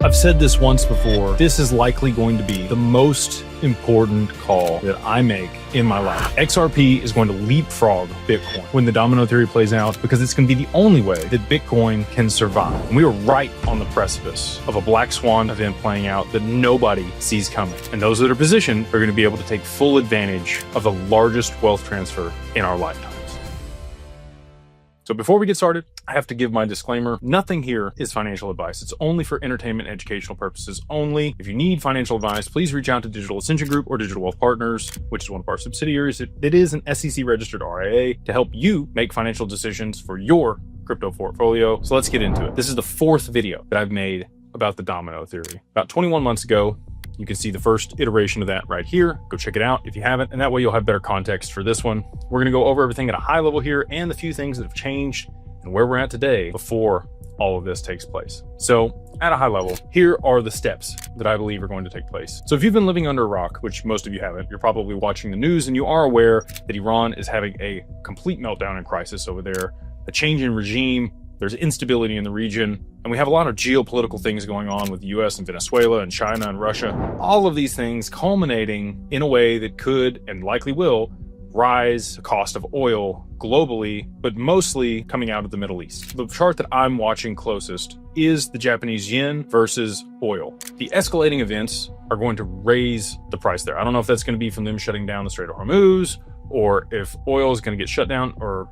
I've said this once before, this is likely going to be the most important call that I make in my life. XRP is going to leapfrog Bitcoin when the domino theory plays out, because it's going to be the only way that Bitcoin can survive. And we are right on the precipice of a black swan event playing out that nobody sees coming. And those that are positioned are going to be able to take full advantage of the largest wealth transfer in our lifetimes. So before we get started, I have to give my disclaimer. Nothing here is financial advice. It's only for entertainment and educational purposes only. If you need financial advice, please reach out to Digital Ascension Group or Digital Wealth Partners, which is one of our subsidiaries. It is an SEC registered RIA to help you make financial decisions for your crypto portfolio. So let's get into it. This is the fourth video that I've made about the domino theory. About 21 months ago, you can see the first iteration of that right here. Go check it out if you haven't, and that way you'll have better context for this one. We're gonna go over everything at a high level here and the few things that have changed and where we're at today before all of this takes place. So at a high level, here are the steps that I believe are going to take place. So if you've been living under a rock, which most of you haven't, you're probably watching the news and you are aware that Iran is having a complete meltdown and crisis over there, a change in regime, there's instability in the region, and we have a lot of geopolitical things going on with the US and Venezuela and China and Russia. All of these things culminating in a way that could and likely will rise the cost of oil globally, but mostly coming out of the Middle East. The chart that I'm watching closest is the Japanese yen versus oil. The escalating events are going to raise the price there. I don't know if that's going to be from them shutting down the Strait of Hormuz, or if oil is going to get shut down, or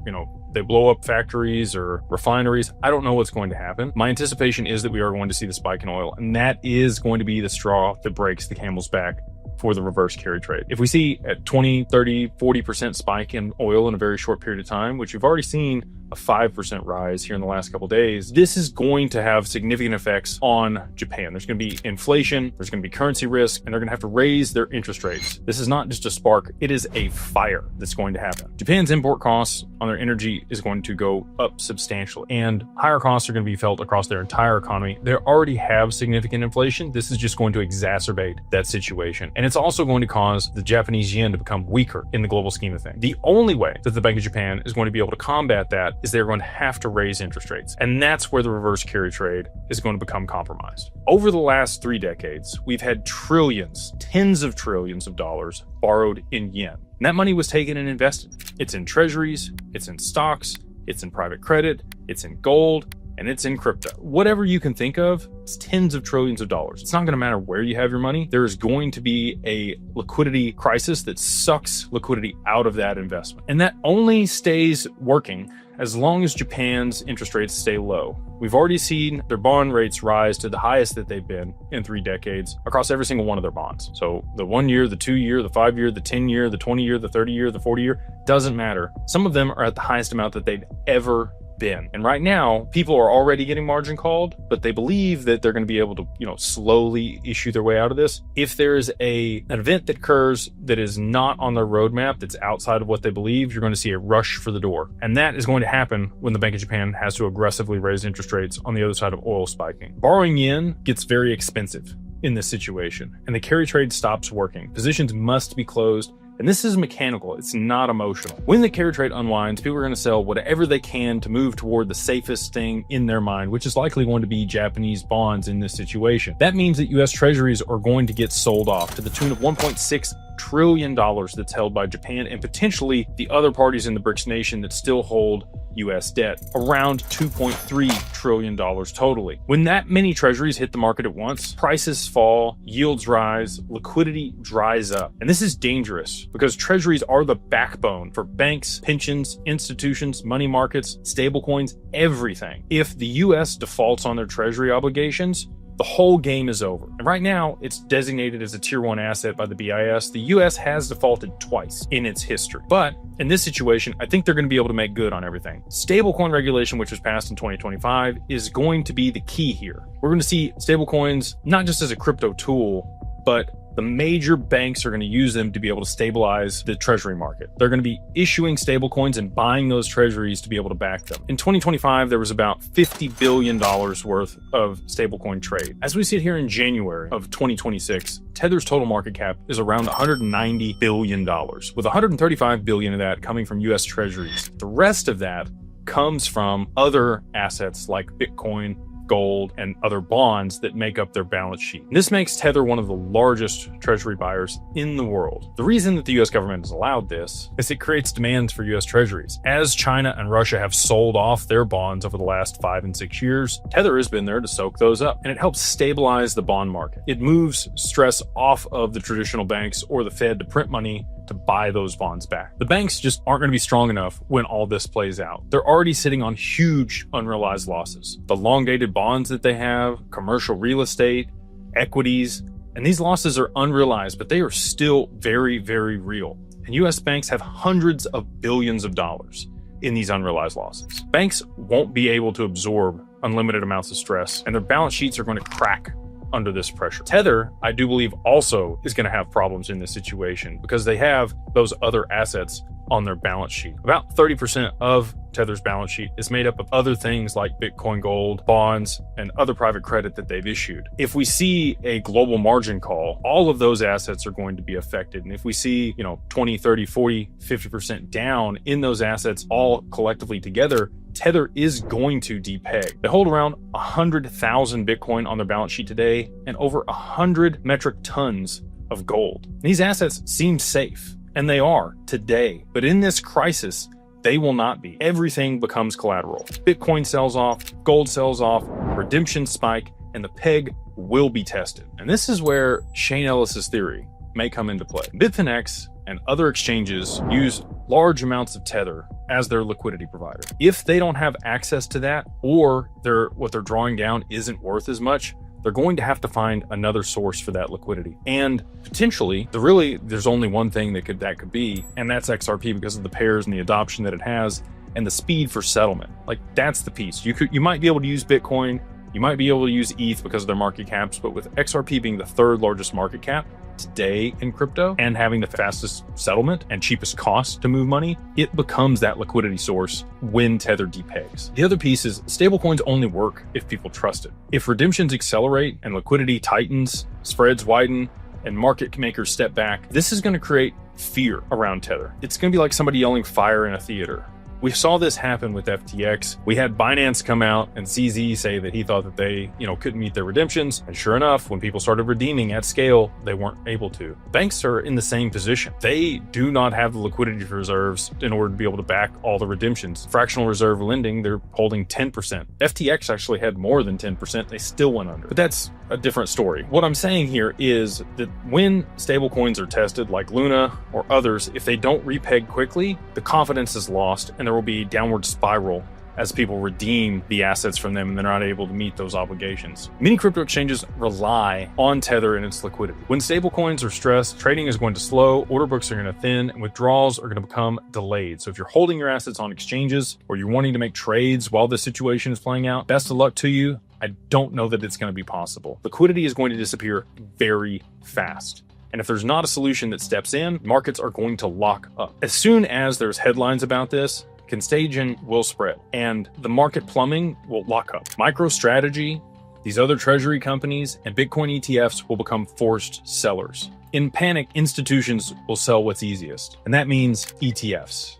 they blow up factories or refineries. I don't know what's going to happen. My anticipation is that we are going to see the spike in oil, and that is going to be the straw that breaks the camel's back for the reverse carry trade. If we see a 20, 30, 40% spike in oil in a very short period of time, which we've already seen a 5% rise here in the last couple of days, this is going to have significant effects on Japan. There's going to be inflation, there's going to be currency risk, and they're going to have to raise their interest rates. This is not just a spark, it is a fire that's going to happen. Japan's import costs on their energy is going to go up substantially, and higher costs are going to be felt across their entire economy. They already have significant inflation. This is just going to exacerbate that situation. And it's also going to cause the Japanese yen to become weaker in the global scheme of things. The only way that the Bank of Japan is going to be able to combat that is they're going to have to raise interest rates. And that's where the reverse carry trade is going to become compromised. Over the last 3 decades, we've had trillions, tens of trillions of dollars borrowed in yen. And that money was taken and invested. It's in treasuries, it's in stocks, it's in private credit, it's in gold, and it's in crypto. Whatever you can think of, it's tens of trillions of dollars. It's not going to matter where you have your money. There is going to be a liquidity crisis that sucks liquidity out of that investment. And that only stays working as long as Japan's interest rates stay low. We've already seen their bond rates rise to the highest that they've been in 3 decades across every single one of their bonds. So the 1 year, the 2 year, the 5 year, the 10 year, the 20 year, the 30 year, the 40 year, doesn't matter. Some of them are at the highest amount that they've ever been. And right now, people are already getting margin called, but they believe that they're going to be able to, slowly issue their way out of this. If there's an event that occurs that is not on their roadmap, that's outside of what they believe, you're going to see a rush for the door. And that is going to happen when the Bank of Japan has to aggressively raise interest rates on the other side of oil spiking. Borrowing yen gets very expensive in this situation, and the carry trade stops working. Positions must be closed. And this is mechanical, it's not emotional. When the carry trade unwinds, people are going to sell whatever they can to move toward the safest thing in their mind, which is likely going to be Japanese bonds in this situation. That means that US Treasuries are going to get sold off to the tune of $1.6 trillion that's held by Japan and potentially the other parties in the BRICS nation that still hold US debt, around $2.3 trillion totally. When that many treasuries hit the market at once, prices fall, yields rise, liquidity dries up. And this is dangerous because treasuries are the backbone for banks, pensions, institutions, money markets, stablecoins, everything. If the US defaults on their treasury obligations, the whole game is over. And right now, it's designated as a tier 1 asset by the BIS. The US has defaulted twice in its history. But in this situation, I think they're going to be able to make good on everything. Stablecoin regulation, which was passed in 2025, is going to be the key here. We're going to see stablecoins not just as a crypto tool, but the major banks are going to use them to be able to stabilize the treasury market. They're going to be issuing stablecoins and buying those treasuries to be able to back them. In 2025, there was about $50 billion worth of stablecoin trade. As we sit here in January of 2026, Tether's total market cap is around $190 billion, with $135 billion of that coming from US treasuries. The rest of that comes from other assets like Bitcoin, gold, and other bonds that make up their balance sheet. This makes Tether one of the largest treasury buyers in the world. The reason that the US government has allowed this is it creates demands for US treasuries. As China and Russia have sold off their bonds over the last 5 and 6 years, Tether has been there to soak those up, and it helps stabilize the bond market. It moves stress off of the traditional banks or the Fed to print money to buy those bonds back. The banks just aren't going to be strong enough when all this plays out. They're already sitting on huge unrealized losses. The long-dated bonds that they have, commercial real estate, equities, and these losses are unrealized, but they are still very, very real. And US banks have hundreds of billions of dollars in these unrealized losses. Banks won't be able to absorb unlimited amounts of stress, and their balance sheets are going to crack under this pressure. Tether, I do believe, also is going to have problems in this situation because they have those other assets on their balance sheet. About 30% of Tether's balance sheet is made up of other things like Bitcoin, gold, bonds, and other private credit that they've issued. If we see a global margin call, all of those assets are going to be affected. And if we see, 20, 30, 40, 50% down in those assets all collectively together, Tether is going to depeg. They hold around 100,000 Bitcoin on their balance sheet today and over 100 metric tons of gold. These assets seem safe, and they are today. But in this crisis, they will not be. Everything becomes collateral. Bitcoin sells off, gold sells off, redemptions spike, and the peg will be tested. And this is where Shane Ellis's theory may come into play. Bitfinex and other exchanges use large amounts of Tether as their liquidity provider. If they don't have access to that, or what they're drawing down isn't worth as much, they're going to have to find another source for that liquidity. And potentially, there's only one thing that could be, and that's XRP, because of the pairs and the adoption that it has and the speed for settlement. Like, that's the piece. You might be able to use Bitcoin, you might be able to use ETH because of their market caps, but with XRP being the third largest market cap today in crypto and having the fastest settlement and cheapest cost to move money, it becomes that liquidity source when Tether depegs. The other piece is stablecoins only work if people trust it. If redemptions accelerate and liquidity tightens, spreads widen, and market makers step back, this is going to create fear around Tether. It's going to be like somebody yelling fire in a theater. We saw this happen with FTX. We had Binance come out and CZ say that he thought that they, couldn't meet their redemptions. And sure enough, when people started redeeming at scale, they weren't able to. Banks are in the same position. They do not have the liquidity reserves in order to be able to back all the redemptions. Fractional reserve lending, they're holding 10%. FTX actually had more than 10%. They still went under. But that's a different story. What I'm saying here is that when stablecoins are tested, like Luna or others, if they don't repeg quickly, the confidence is lost and there will be a downward spiral as people redeem the assets from them and they're not able to meet those obligations. Many crypto exchanges rely on Tether and its liquidity. When stablecoins are stressed, trading is going to slow, order books are going to thin, and withdrawals are going to become delayed. So if you're holding your assets on exchanges or you're wanting to make trades while this situation is playing out, best of luck to you. I don't know that it's going to be possible. Liquidity is going to disappear very fast. And if there's not a solution that steps in, markets are going to lock up. As soon as there's headlines about this, contagion will spread and the market plumbing will lock up. MicroStrategy, these other treasury companies, and Bitcoin ETFs will become forced sellers. In panic, institutions will sell what's easiest, and that means ETFs.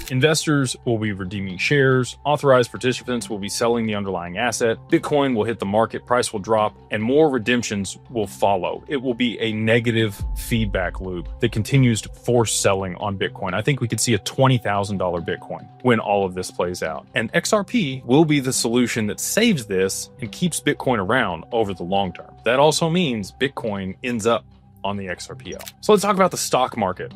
Investors will be redeeming shares, authorized participants will be selling the underlying asset, Bitcoin will hit the market, price will drop, and more redemptions will follow. It will be a negative feedback loop that continues to force selling on Bitcoin. I think we could see a $20,000 Bitcoin when all of this plays out. And XRP will be the solution that saves this and keeps Bitcoin around over the long term. That also means Bitcoin ends up on the XRPL. So let's talk about the stock market.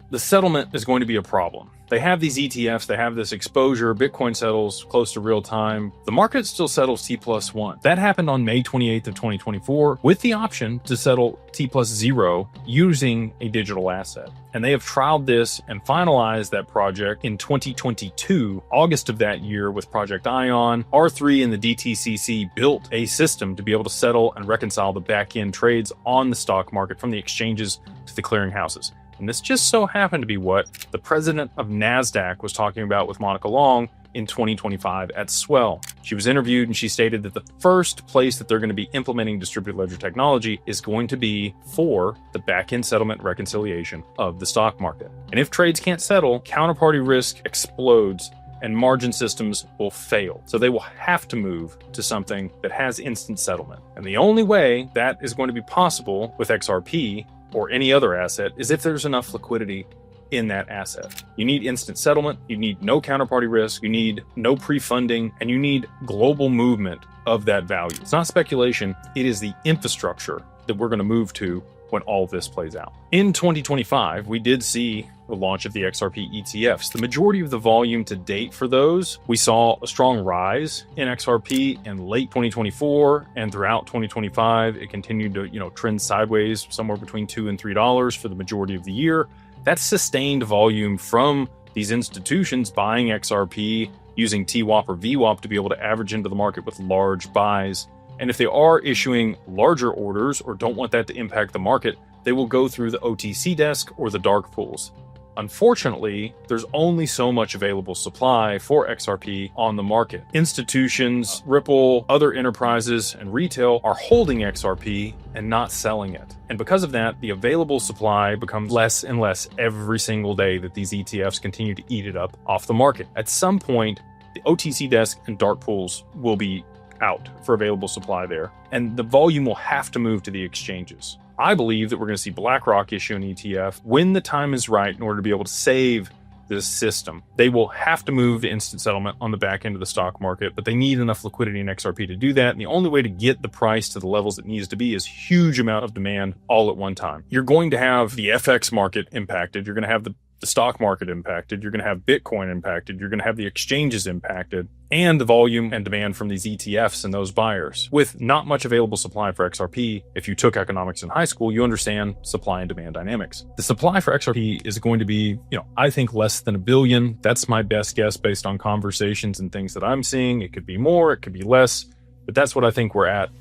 The settlement is going to be a problem. They have these ETFs, they have this exposure, Bitcoin settles close to real time. The market still settles T+1. That happened on May 28th of 2024 with the option to settle T+0 using a digital asset. And they have trialed this and finalized that project in 2022, August of that year with Project Ion. R3 and the DTCC built a system to be able to settle and reconcile the back-end trades on the stock market from the exchanges to the clearinghouses. And this just so happened to be what the president of NASDAQ was talking about with Monica Long in 2025 at Swell. She was interviewed and she stated that the first place that they're going to be implementing distributed ledger technology is going to be for the back-end settlement reconciliation of the stock market. And if trades can't settle, counterparty risk explodes and margin systems will fail. So they will have to move to something that has instant settlement. And the only way that is going to be possible with XRP or any other asset is if there's enough liquidity in that asset. You need instant settlement, you need no counterparty risk, you need no pre-funding, and you need global movement of that value. It's not speculation, it is the infrastructure that we're going to move to when all of this plays out. In 2025, we did see the launch of the XRP ETFs. The majority of the volume to date for those, we saw a strong rise in XRP in late 2024 and throughout 2025. It continued to, trend sideways somewhere between $2 and $3 for the majority of the year. That's sustained volume from these institutions buying XRP, using TWAP or VWAP to be able to average into the market with large buys. And if they are issuing larger orders or don't want that to impact the market, they will go through the OTC desk or the dark pools. Unfortunately, there's only so much available supply for XRP on the market. Institutions, Ripple, other enterprises, and retail are holding XRP and not selling it. And because of that, the available supply becomes less and less every single day that these ETFs continue to eat it up off the market. At some point, the OTC desk and dark pools will be out for available supply there, and the volume will have to move to the exchanges. I believe that we're going to see BlackRock issue an ETF when the time is right in order to be able to save this system. They will have to move to instant settlement on the back end of the stock market, but they need enough liquidity in XRP to do that. And the only way to get the price to the levels it needs to be is huge amount of demand all at one time. You're going to have the FX market impacted. You're going to have the stock market impacted, you're going to have Bitcoin impacted, you're going to have the exchanges impacted, and the volume and demand from these ETFs and those buyers. With not much available supply for XRP, if you took economics in high school, you understand supply and demand dynamics. The supply for XRP is going to be, I think less than 1 billion. That's my best guess based on conversations and things that I'm seeing. It could be more, it could be less. But that's what I think we're at,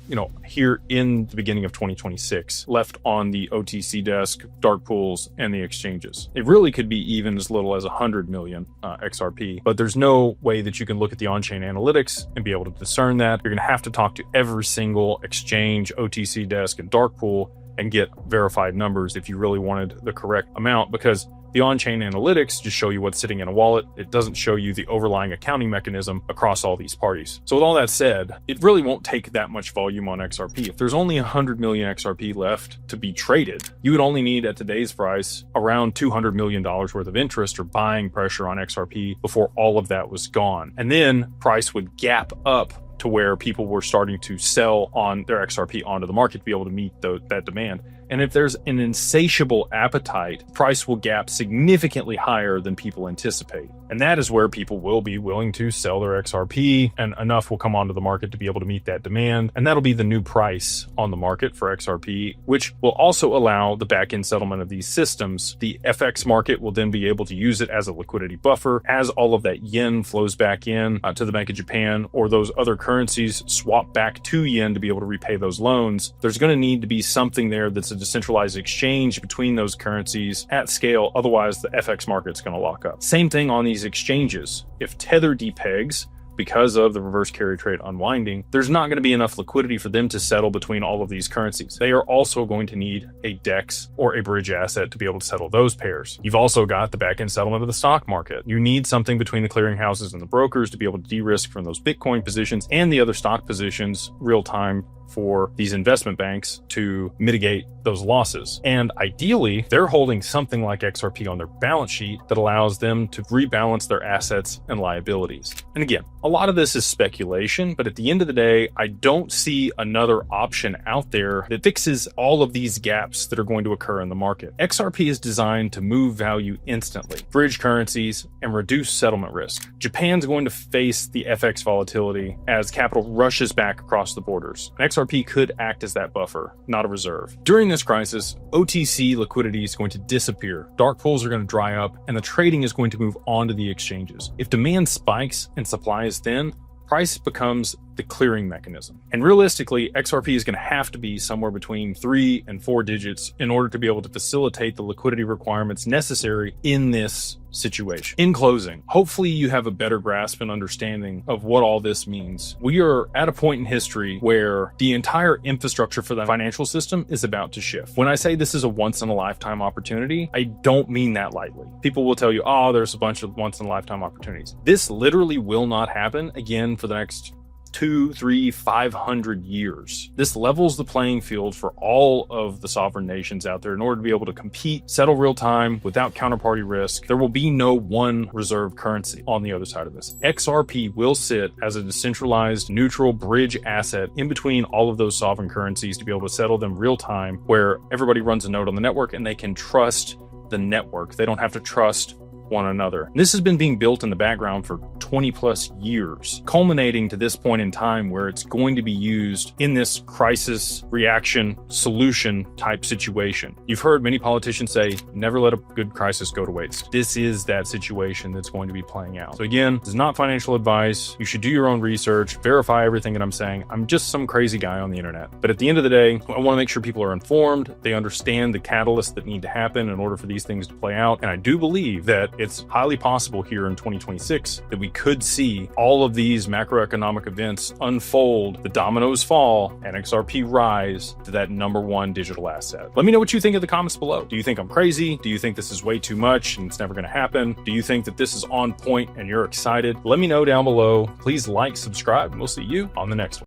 here in the beginning of 2026, left on the OTC desk, dark pools, and the exchanges. It really could be even as little as 100 million XRP, but there's no way that you can look at the on-chain analytics and be able to discern that. You're going to have to talk to every single exchange, OTC desk, and dark pool and get verified numbers if you really wanted the correct amount, because the on-chain analytics just show you what's sitting in a wallet. It doesn't show you the overlying accounting mechanism across all these parties. So with all that said, it really won't take that much volume on XRP. If there's only 100 million XRP left to be traded, you would only need at today's price around $200 million worth of interest or buying pressure on XRP before all of that was gone. And then price would gap up to where people were starting to sell on their XRP onto the market to be able to meet that demand. And if there's an insatiable appetite, price will gap significantly higher than people anticipate. And that is where people will be willing to sell their XRP, and enough will come onto the market to be able to meet that demand. And that'll be the new price on the market for XRP, which will also allow the back-end settlement of these systems. The FX market will then be able to use it as a liquidity buffer as all of that yen flows back in to the Bank of Japan, or those other currencies swap back to yen to be able to repay those loans. There's going to need to be something there that's a decentralized exchange between those currencies at scale. Otherwise, the FX market's going to lock up. Same thing on these exchanges. If Tether depegs because of the reverse carry trade unwinding, there's not going to be enough liquidity for them to settle between all of these currencies. They are also going to need a DEX or a bridge asset to be able to settle those pairs. You've also got the back-end settlement of the stock market. You need something between the clearinghouses and the brokers to be able to de-risk from those Bitcoin positions and the other stock positions real time for these investment banks to mitigate those losses. And ideally, they're holding something like XRP on their balance sheet that allows them to rebalance their assets and liabilities. And again, a lot of this is speculation, but at the end of the day, I don't see another option out there that fixes all of these gaps that are going to occur in the market. XRP is designed to move value instantly, bridge currencies, and reduce settlement risk. Japan's going to face the FX volatility as capital rushes back across the borders. And XRP could act as that buffer, not a reserve. During this crisis, OTC liquidity is going to disappear, dark pools are going to dry up, and the trading is going to move onto the exchanges. If demand spikes and supply is thin, price becomes the clearing mechanism. And realistically, XRP is going to have to be somewhere between 3 and 4 digits in order to be able to facilitate the liquidity requirements necessary in this situation. In closing, hopefully you have a better grasp and understanding of what all this means. We are at a point in history where the entire infrastructure for the financial system is about to shift. When I say this is a once in a lifetime opportunity, I don't mean that lightly. People will tell you, oh, there's a bunch of once in a lifetime opportunities. This literally will not happen again for the next 2, 3, 500 years. This levels the playing field for all of the sovereign nations out there in order to be able to compete, settle real time without counterparty risk. There will be no one reserve currency on the other side of this. XRP will sit as a decentralized, neutral bridge asset in between all of those sovereign currencies to be able to settle them real time, where everybody runs a node on the network and they can trust the network. They don't have to trust one another. This has been being built in the background for 20 plus years, culminating to this point in time where it's going to be used in this crisis reaction solution type situation. You've heard many politicians say, never let a good crisis go to waste. This is that situation that's going to be playing out. So again, this is not financial advice. You should do your own research, verify everything that I'm saying. I'm just some crazy guy on the internet. But at the end of the day, I want to make sure people are informed. They understand the catalysts that need to happen in order for these things to play out. And I do believe that it's highly possible here in 2026 that we could see all of these macroeconomic events unfold, the dominoes fall, and XRP rise to that #1 digital asset. Let me know what you think in the comments below. Do you think I'm crazy? Do you think this is way too much and it's never going to happen? Do you think that this is on point and you're excited? Let me know down below. Please like, subscribe, and we'll see you on the next one.